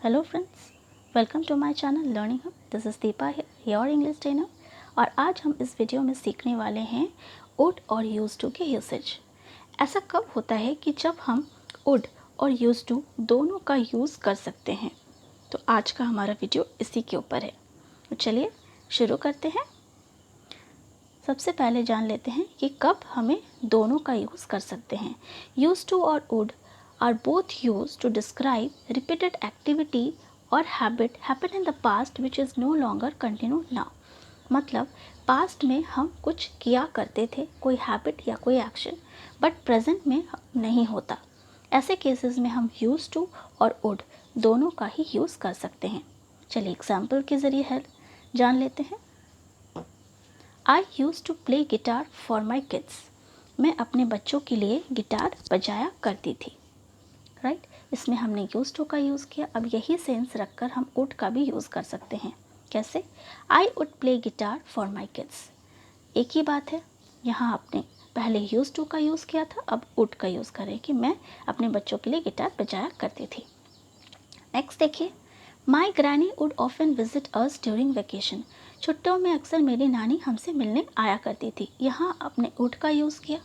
Hello friends, welcome to my channel learning hub. This is Deepa your English trainer. और आज हम इस video में सीखने वाले हैं वुड और यूज़ टू के यूसेज। ऐसा कब होता है कि जब हम वुड और यूज़ टू दोनों का यूज़ कर सकते हैं। तो आज का हमारा वीडियो इसी के ऊपर है। तो चलिए शुरू करते हैं। सबसे पहले जान लेते हैं कि कब हमें दोनों का यूज़ कर सकते हैं। यूज़ टू और would are both used to describe repeated activity or habit happen in the past which is no longer continued now। मतलब पास्ट में हम कुछ किया करते थे, कोई हैबिट या कोई एक्शन, बट प्रेजेंट में नहीं होता। ऐसे केसेस में हम यूज़ टू और वुड दोनों का ही यूज़ कर सकते हैं। चलिए एग्जाम्पल के ज़रिए हेल्प जान लेते हैं। I use to play guitar for my kids. मैं अपने बच्चों के लिए गिटार बजाया करती थी। राइट इसमें हमने यूज़ टू का यूज़ किया। अब यही सेंस रखकर हम वुड का भी यूज़ कर सकते हैं। कैसे? I would play guitar for my kids. एक ही बात है, यहाँ आपने पहले यूज़ टू का यूज़ किया था, अब वुड का यूज़ करें कि मैं अपने बच्चों के लिए गिटार बजाया करती थी। नेक्स्ट देखिए, my granny would often visit us during vacation. छुट्टियों में अक्सर मेरी नानी हमसे मिलने आया करती थी। यहाँ आपने वुड का यूज़ किया।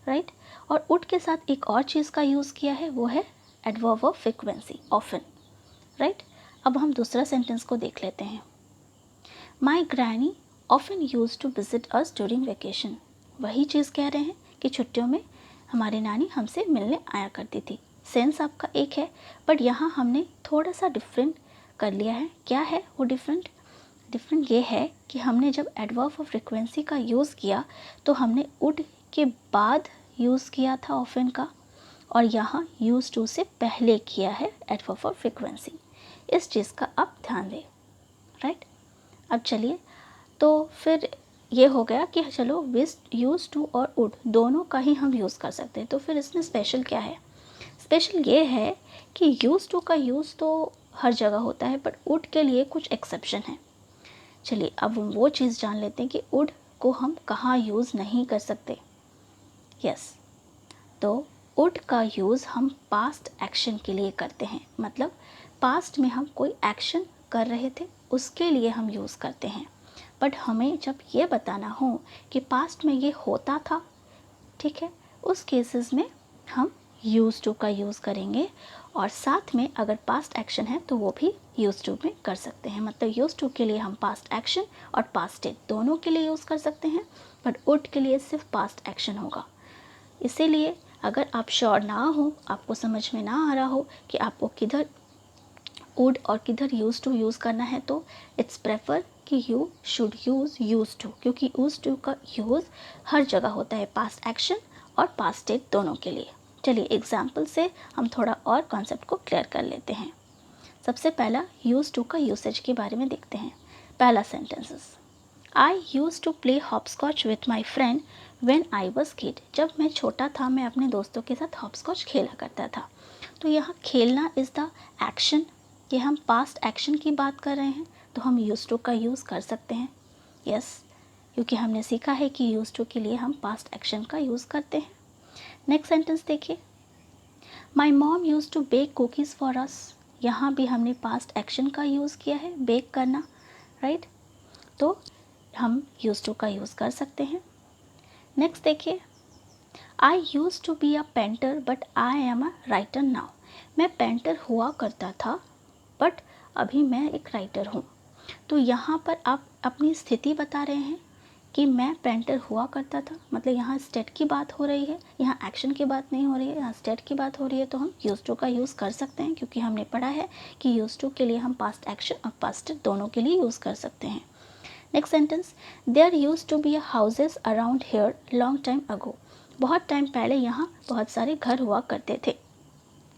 राइट और वुड के साथ एक और चीज़ का यूज़ किया है, वो है adverb of frequency, often. Right अब हम दूसरा सेंटेंस को देख लेते हैं। My granny often use to visit us during vacation. वही चीज़ कह रहे हैं कि छुट्टियों में हमारी नानी हमसे मिलने आया करती थी। सेंस आपका एक है, बट यहाँ हमने थोड़ा सा डिफरेंट कर लिया है। क्या है वो डिफरेंट? डिफरेंट ये है कि हमने जब एडवर्ब ऑफ फ्रीक्वेंसी का यूज़ किया तो हमने वुड के बाद यूज़ किया था ऑफन का, और यहाँ यूज़ टू से पहले किया है एडवर्ब ऑफ फ्रीक्वेंसी। इस चीज़ का आप ध्यान दें। राइट अब चलिए, तो फिर ये हो गया कि चलो यूज़ टू और वुड दोनों का ही हम यूज़ कर सकते हैं। तो फिर इसमें स्पेशल क्या है? स्पेशल ये है कि यूज़ टू का यूज़ तो हर जगह होता है, बट वुड के लिए कुछ एक्सेप्शन है। चलिए अब वो चीज़ जान लेते हैं कि वुड को हम कहाँ यूज़ नहीं कर सकते। यस तो वुड का यूज़ हम पास्ट एक्शन के लिए करते हैं। मतलब पास्ट में हम कोई एक्शन कर रहे थे, उसके लिए हम यूज़ करते हैं। बट हमें जब ये बताना हो कि पास्ट में ये होता था, ठीक है, उस केसेस में हम यूज़ टू का यूज़ करेंगे। और साथ में अगर पास्ट एक्शन है तो वो भी यूज़ टू में कर सकते हैं। मतलब यूज़ टू के लिए हम पास्ट एक्शन और पास्ट टेंस दोनों के लिए यूज़ कर सकते हैं, बट वुड के लिए सिर्फ पास्ट एक्शन होगा। इसीलिए अगर आप श्योर ना हो, आपको समझ में ना आ रहा हो कि आपको किधर वुड और किधर यूज़ टू यूज़ करना है, तो इट्स प्रेफर कि यू शुड यूज़ टू, क्योंकि यूज़ टू का यूज़ हर जगह होता है, पास्ट एक्शन और पास्ट टेंस दोनों के लिए। चलिए एग्जाम्पल से हम थोड़ा और कॉन्सेप्ट को क्लियर कर लेते हैं। सबसे पहला यूज़ टू का यूसेज के बारे में देखते हैं। पहला sentences, I use to play hopscotch with my friend when I was kid. जब मैं छोटा था मैं अपने दोस्तों के साथ हॉपस्कॉच खेला करता था। तो यहाँ खेलना इज़ द एक्शन, ये हम पास्ट एक्शन की बात कर रहे हैं, तो हम यूज़ टू का यूज़ कर सकते हैं। यस क्योंकि हमने सीखा है कि यूज़ टू के लिए हम पास्ट एक्शन का यूज़ करते हैं। नेक्स्ट सेंटेंस देखिए, my mom use to bake cookies for us. यहाँ भी हमने पास्ट एक्शन का यूज़ किया है, बेक करना। राइट तो हम यूज़ टू का यूज़ कर सकते हैं। नेक्स्ट देखिए, I use to be a painter but I am a writer now. मैं पेंटर हुआ करता था, बट अभी मैं एक राइटर हूँ। तो यहाँ पर आप अपनी स्थिति बता रहे हैं कि मैं पेंटर हुआ करता था। मतलब यहाँ स्टेट की बात हो रही है, यहाँ एक्शन की बात नहीं हो रही है, यहाँ स्टेट की बात हो रही है। तो हम यूज़ टू का यूज़ कर सकते हैं, क्योंकि हमने पढ़ा है कि यूज़ टू के लिए हम पास्ट एक्शन और पास्ट टेंस दोनों के लिए यूज़ कर सकते हैं। Next sentence, there use to be houses around here long time ago. बहुत टाइम पहले यहाँ बहुत सारे घर हुआ करते थे।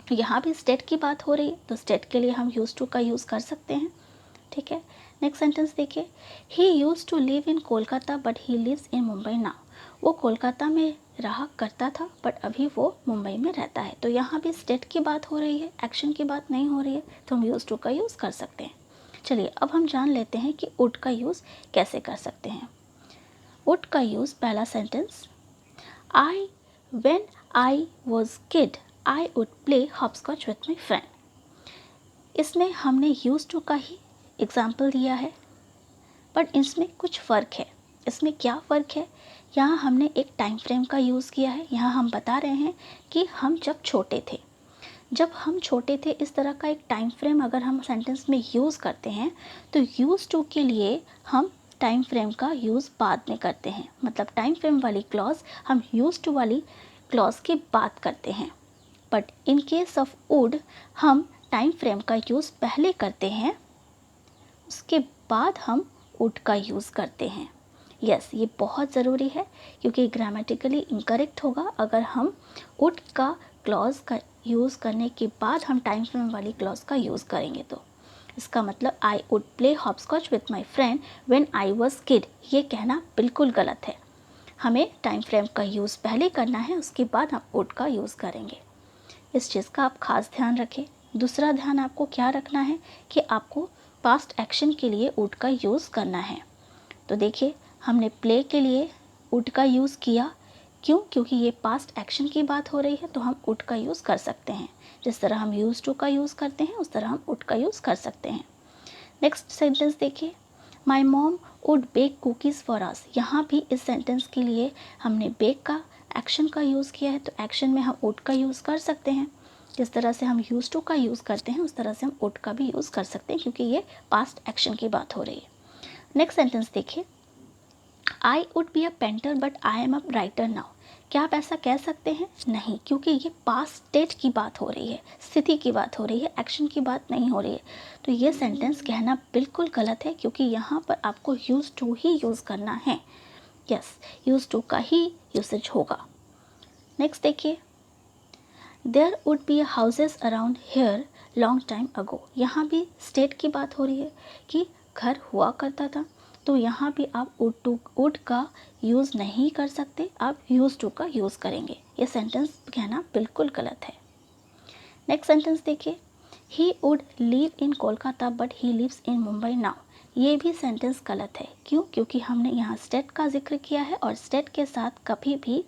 तो यहाँ भी स्टेट की बात हो रही है, तो स्टेट के लिए हम यूज टू का यूज़ कर सकते हैं। ठीक है, नेक्स्ट सेंटेंस देखिए, he use to live in Kolkata but he lives in Mumbai now. वो कोलकाता में रहा करता था, बट अभी वो मुंबई में रहता है। तो यहाँ भी स्टेट की बात हो रही है, एक्शन की बात नहीं हो रही है, तो हम यूज टू का यूज़ कर सकते हैं। चलिए अब हम जान लेते हैं कि वुड का यूज़ कैसे कर सकते हैं। वुड का यूज़, पहला sentence, I when I was kid I would play hopscotch with my friend. इसमें हमने यूज़ टू का ही एग्ज़ाम्पल दिया है, बट इसमें कुछ फ़र्क है। इसमें क्या फ़र्क है? यहाँ हमने एक टाइम फ्रेम का यूज़ किया है। यहाँ हम बता रहे हैं कि हम जब छोटे थे इस तरह का एक टाइम फ्रेम अगर हम सेंटेंस में यूज़ करते हैं तो यूज़ टू के लिए हम टाइम फ्रेम का यूज़ बाद में करते हैं। मतलब टाइम फ्रेम वाली क्लॉज हम यूज़ टू वाली क्लॉज की बात करते हैं। But in case of would हम टाइम फ्रेम का यूज़ पहले करते हैं, उसके बाद हम वुड का यूज़ करते हैं। यस, ये बहुत ज़रूरी है क्योंकि ग्रामेटिकली इनकरेक्ट होगा अगर हम वुड का क्लॉज का यूज़ करने के बाद हम टाइम फ्रेम वाली क्लॉज का यूज़ करेंगे। तो इसका मतलब I would play hopscotch with my friend when I was kid, ये कहना बिल्कुल गलत है। हमें टाइम फ्रेम का यूज़ पहले करना है, उसके बाद हम वुड का यूज़ करेंगे। इस चीज़ का आप खास ध्यान रखें। दूसरा ध्यान आपको क्या रखना है कि आपको पास्ट एक्शन के लिए वुड का यूज़ करना है। तो देखिए, हमने प्ले के लिए वुड का यूज़ किया। क्यों? क्योंकि ये पास्ट एक्शन की बात हो रही है तो हम वुड का यूज़ कर सकते हैं। जिस तरह हम यूज़ टू का यूज़ करते हैं उस तरह हम वुड का यूज़ कर सकते हैं। नेक्स्ट सेंटेंस देखिए, my mom would bake cookies for us. यहाँ भी इस सेंटेंस के लिए हमने बेक का एक्शन का यूज़ किया है, तो एक्शन में हम वुड का यूज़ कर सकते हैं। जिस तरह से हम यूज़ टू का यूज़ करते हैं उस तरह से हम वुड का भी यूज़ कर सकते हैं क्योंकि ये पास्ट एक्शन की बात हो रही है। नेक्स्ट सेंटेंस देखिए, I would be a painter but I am a writer now. क्या आप ऐसा कह सकते हैं? नहीं, क्योंकि ये पास्ट स्टेट की बात हो रही है, स्थिति की बात हो रही है, एक्शन की बात नहीं हो रही है। तो ये सेंटेंस कहना बिल्कुल गलत है क्योंकि यहाँ पर आपको यूज़ टू ही यूज़ करना है। यस, यूज़ टू का ही यूसेज होगा। नेक्स्ट देखिए, there would be houses around here long time ago. यहाँ भी स्टेट की बात हो रही है कि घर हुआ करता था, तो यहाँ भी आप वुड का यूज़ नहीं कर सकते, आप यूज़ टू का यूज़ करेंगे। ये सेंटेंस कहना बिल्कुल गलत है। नेक्स्ट सेंटेंस देखिए, he would live in Kolkata but he lives in Mumbai now. ये भी सेंटेंस गलत है। क्यों? क्योंकि हमने यहाँ स्टेट का जिक्र किया है और स्टेट के साथ कभी भी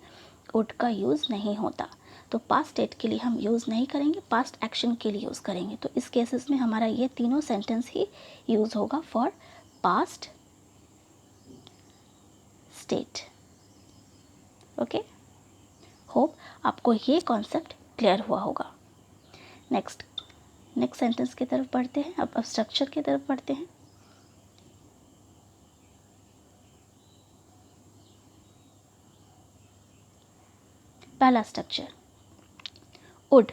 वुड का यूज़ नहीं होता। तो पास्ट स्टेट के लिए हम यूज़ नहीं करेंगे, पास्ट एक्शन के लिए यूज़ करेंगे। तो इस केसेस में हमारा ये तीनों सेंटेंस ही यूज़ होगा for past state. Okay, hope आपको ये कॉन्सेप्ट क्लियर हुआ होगा। नेक्स्ट सेंटेंस की तरफ बढ़ते हैं। अब स्ट्रक्चर की तरफ बढ़ते हैं। पहला स्ट्रक्चर, वुड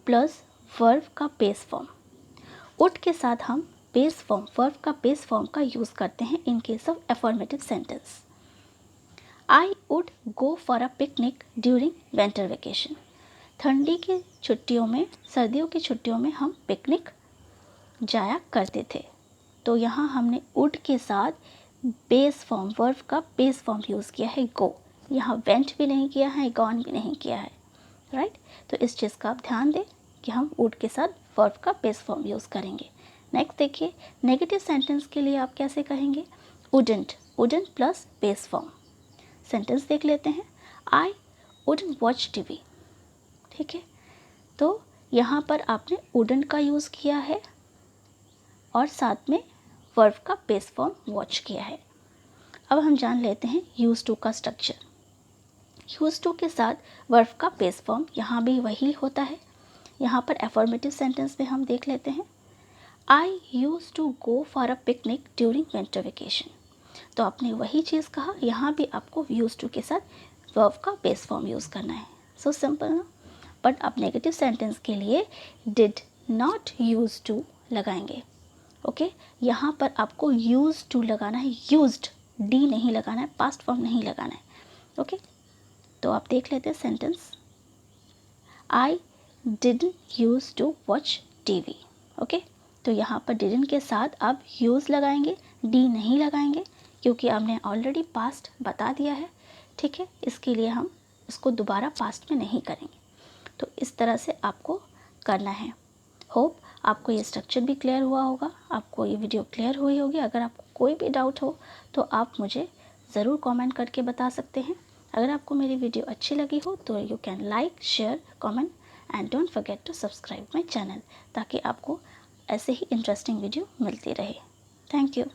प्लस वर्ब का बेस फॉर्म। वुड के साथ हम बेस फॉर्म, वर्ब का बेस फॉर्म का यूज़ करते हैं in case of affirmative sentence. I would go for a picnic during winter vacation. ठंडी की छुट्टियों में, सर्दियों की छुट्टियों में हम पिकनिक जाया करते थे। तो यहाँ हमने वुड के साथ बेस फॉर्म, वर्ब का बेस फॉर्म यूज़ किया है गो। यहाँ वेंट भी नहीं किया है, गॉन भी नहीं किया है, राइट। तो इस चीज़ का आप ध्यान दें कि हम वुड के साथ वर्ब का बेस फॉर्म यूज़ करेंगे। नेक्स्ट देखिए, नेगेटिव सेंटेंस के लिए आप कैसे कहेंगे? Wouldn't plus base form. Sentence देख लेते हैं, आई वुडंट वॉच टीवी। ठीक है, तो यहाँ पर आपने वुडंट का यूज़ किया है और साथ में वर्ब का बेस फॉर्म वॉच किया है। अब हम जान लेते हैं यूज़ टू का स्ट्रक्चर। यूज़ टू के साथ वर्ब का बेस फॉर्म यहाँ भी वही होता है। यहाँ पर एफर्मेटिव सेंटेंस में हम देख लेते हैं, I use to go for a picnic during winter vacation. तो आपने वही चीज़ कहा, यहाँ भी आपको यूज़ टू के साथ वर्ब का बेस फॉर्म यूज़ करना है। सो सिंपल ना। बट आप नेगेटिव सेंटेंस के लिए डिड नॉट यूज़ टू लगाएंगे। ओके, यहाँ पर आपको यूज़ टू लगाना है, यूज्ड, डी नहीं लगाना है, पास्ट फॉर्म नहीं लगाना है। ओके, तो आप देख लेते हैं sentence, I didn't use to watch TV. Okay, तो यहाँ पर डिडंट के साथ आप यूज़ लगाएंगे, डी नहीं लगाएंगे क्योंकि आपने ऑलरेडी पास्ट बता दिया है। ठीक है, इसके लिए हम इसको दोबारा पास्ट में नहीं करेंगे। तो इस तरह से आपको करना है। होप आपको ये स्ट्रक्चर भी क्लियर हुआ होगा, आपको ये वीडियो क्लियर हुई होगी। अगर आपको कोई भी डाउट हो तो आप मुझे ज़रूर कमेंट करके बता सकते हैं। अगर आपको मेरी वीडियो अच्छी लगी हो तो you can like, share, comment and don't forget to subscribe my channel, ताकि आपको ऐसे ही इंटरेस्टिंग वीडियो मिलती रहे। Thank you.